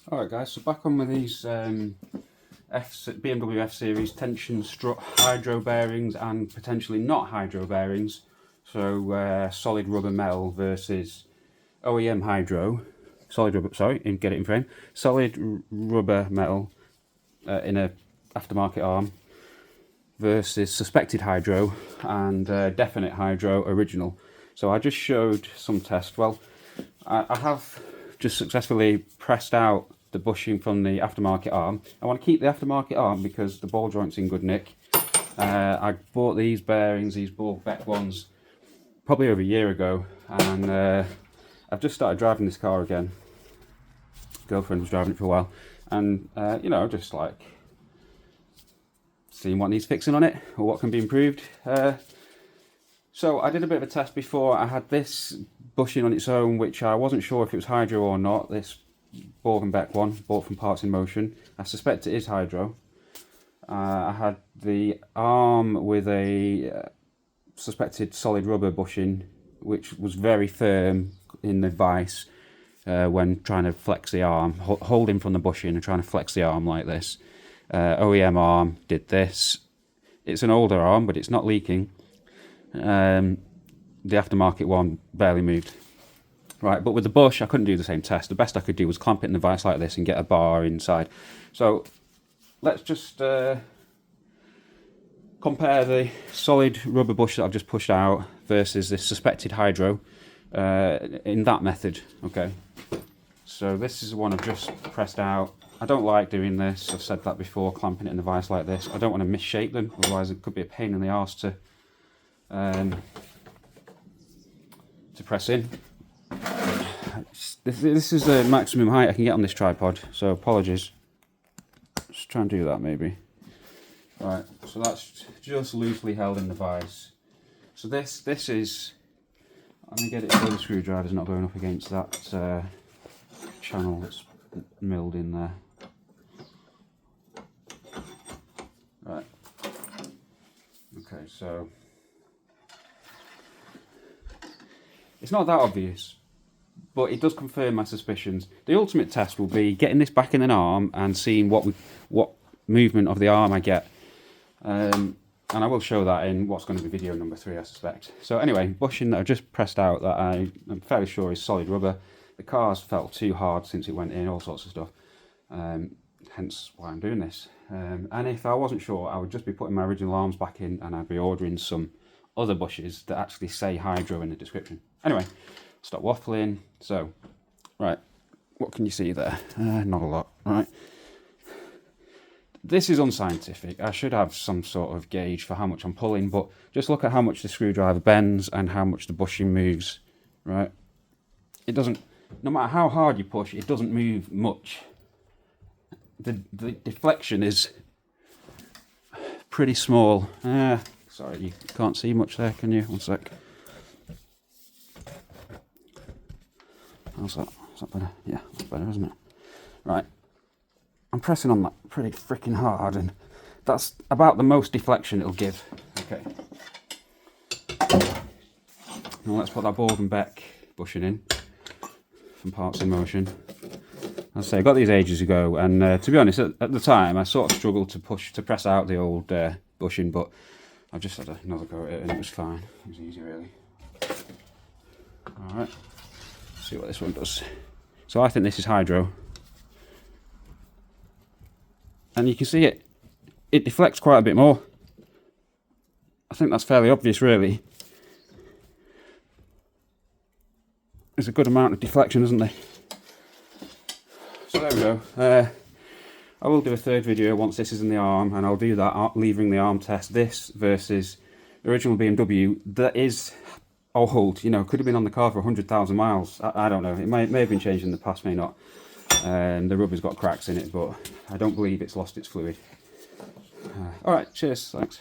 Alright guys, so back on with these BMW F Series tension strut hydro bearings and potentially not hydro bearings. So solid rubber metal versus OEM hydro, solid rubber, sorry, get it in frame, solid rubber metal in a aftermarket arm versus suspected hydro and definite hydro original. So I just showed some tests. Well, I have just successfully pressed out the bushing from the aftermarket arm. I want to keep the aftermarket arm because the ball joint's in good nick. I bought these bearings, these ball beck ones, probably over a year ago, and I've just started driving this car again. Girlfriend was driving it for a while, and you know, just like seeing what needs fixing on it or what can be improved. So I did a bit of a test before. I had this bushing on its own, which I wasn't sure if it was hydro or not. This Borg and Beck one, bought from Parts in Motion. I suspect it is hydro. I had the arm with a suspected solid rubber bushing, which was very firm in the vise when trying to flex the arm, holding from the bushing and trying to flex the arm like this. OEM arm did this. It's an older arm, but it's not leaking. The aftermarket one barely moved. Right, but with the bush, I couldn't do the same test. The best I could do was clamp it in the vise like this and get a bar inside. So let's just compare the solid rubber bush that I've just pushed out versus this suspected hydro in that method. Okay, so this is the one I've just pressed out. I don't like doing this. I've said that before, clamping it in the vise like this. I don't want to misshape them, otherwise it could be a pain in the arse to press in. This is the maximum height I can get on this tripod, so apologies. Just try and do that maybe. Right, so that's just loosely held in the vise. So this is, let me get it so the screwdriver's not going up against that channel that's milled in there. Right, okay, so it's not that obvious, but it does confirm my suspicions. The ultimate test will be getting this back in an arm and seeing what movement of the arm I get. And I will show that in what's going to be video number 3, I suspect. So anyway, bushing that I've just pressed out that I'm fairly sure is solid rubber. The car's felt too hard since it went in, all sorts of stuff. Hence why I'm doing this. And if I wasn't sure, I would just be putting my original arms back in and I'd be ordering some other bushes that actually say hydro in the description. Anyway, stop waffling. So, right, what can you see there? Not a lot, right? This is unscientific. I should have some sort of gauge for how much I'm pulling, but just look at how much the screwdriver bends and how much the bushing moves, right? It doesn't, no matter how hard you push, it doesn't move much. The deflection is pretty small. Sorry, you can't see much there, can you? One sec. How's that? Is that better? Yeah, that's better, isn't it? Right. I'm pressing on that pretty freaking hard, and that's about the most deflection it'll give. Okay. Now let's put that Borg and Beck bushing in from Parts in Motion. As I say, I got these ages ago, and to be honest, at the time I sort of struggled to press out the old bushing, but I've just had another go at it and it was fine. It was easy, really. Alright, see what this one does. So I think this is hydro. And you can see it deflects quite a bit more. I think that's fairly obvious, really. There's a good amount of deflection, isn't there? So there we go. I will do a third video once this is in the arm, and I'll do that levering the arm test. This versus the original BMW that is old, you know, could have been on the car for 100,000 miles. I don't know. It may have been changed in the past, may not. The rubber's got cracks in it, but I don't believe it's lost its fluid. Alright, cheers, thanks.